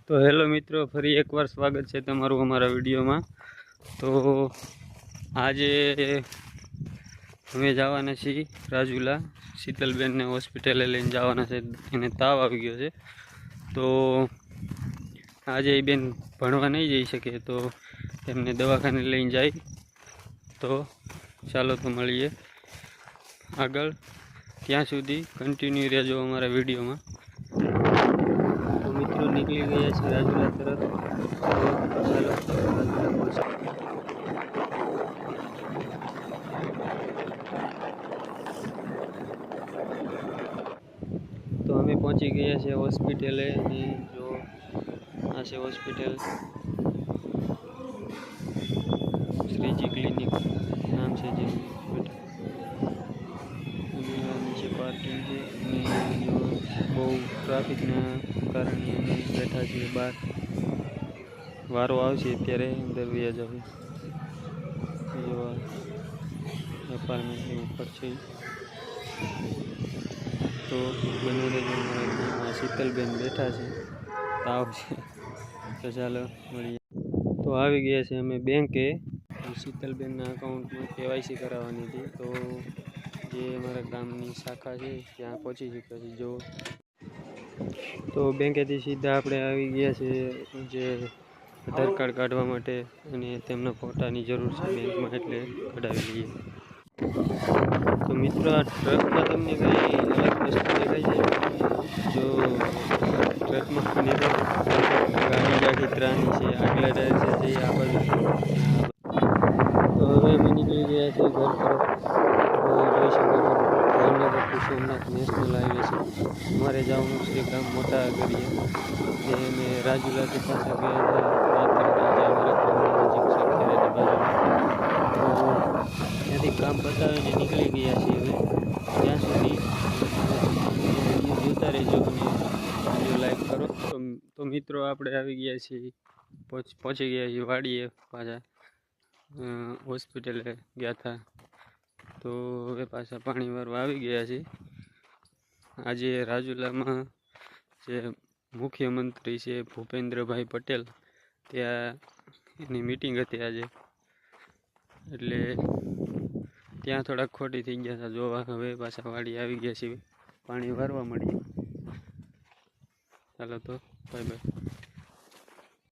તો હેલો મિત્રો, ફરી એકવાર સ્વાગત છે તમારું અમારા વિડીયોમાં। તો આજે અમે જવાના છીએ રાજુલા, શીતલબેનને હોસ્પિટલે લઈને જવાના છે। એને તાવ આવી ગયો છે, તો આજે એ બેન ભણવા નહીં જઈ શકે, તો એમને દવાખાને લઈને જાય। તો ચાલો તો મળીએ આગળ, ત્યાં સુધી કન્ટિન્યુ રહેજો અમારા વિડીયોમાં। તો મિત્રો નીકળી ગયા છે રાજુલા તરફ, તો ચાલો રાજુલા પહોંચીએ। તો અમે પહોંચી ગયા છે હોસ્પિટલે, અને જો આ છે હોસ્પિટલ, શ્રીજી ક્લિનિક નામ છે જે હોસ્પિટલ। અને આ નીચે પાર્કિંગ છે, અને જો બહુ ટ્રાફિકના કારણે અમે બેઠા છીએ બહાર। વારો આવશે ત્યારે અંદર વ્યા જવું। એપાર્ટમેન્ટની ઉપર છે, તો બની રહેજો અમારા વિડીયોમાં। શીતલબેન બેઠા છે, તાવ છે, તો ચાલો મળીએ। તો આવી ગયા છે અમે બેંકે, શીતલબેનના અકાઉન્ટમાં KYC કરાવવાની હતી, તો જે અમારા ગામની શાખા છે ત્યાં પહોંચી ચૂક્યા છે। જો તો બેંકેથી સીધા આપણે આવી ગયા છે જે આધાર કાર્ડ કાઢવા માટે, અને તેમના ફોટાની જરૂર છે બેંકમાં, એટલે કઢાવી લઈએ। તો મિત્રો, આ ટ્રકમાં તમને કંઈ અલગ વસ્તુ દેખાય છે? જો ટ્રકમાં ગાડી આખી ત્રાની છે, આગલા ટાયર છે જે આ બાજુ છે। તો હવે અમે નીકળી ગયા છે ઘર તરફ। જોઈ શકો છો Bhavnagar to Somnath national highway છે। અમારે જવાનું છે ગામ મોટા અગરિયા, જે અમે રાજુલાથી પાછા ગયા હતા રાત્રે, જે અમારા ગામની નજીક છે ખેરાની બાજુમાં। તો ત્યાંથી કામ પતાવીને નીકળી ગયા છીએ હવે। ત્યાં સુધી વિડીયો જોતા રહેજો અને વિડીયો લાઈક કરો। તો મિત્રો, આપણે આવી ગયા છીએ, પહોંચી ગયા છીએ વાડીએ પાછા। હોસ્પિટલે ગયા હતા, તો હવે પાછા પાણી વારવા આવી ગયા છે। આજે રાજુલામાં જે મુખ્યમંત્રી છે ભૂપેન્દ્રભાઈ પટેલ, ત્યાં એની મીટિંગ હતી આજે, એટલે ત્યાં થોડાક ખોટી થઈ ગયા હતા જોવા। હવે પાછા વાડી આવી ગયા છીએ, પાણી વારવા મળીએ। ચાલો તો બાય બાય।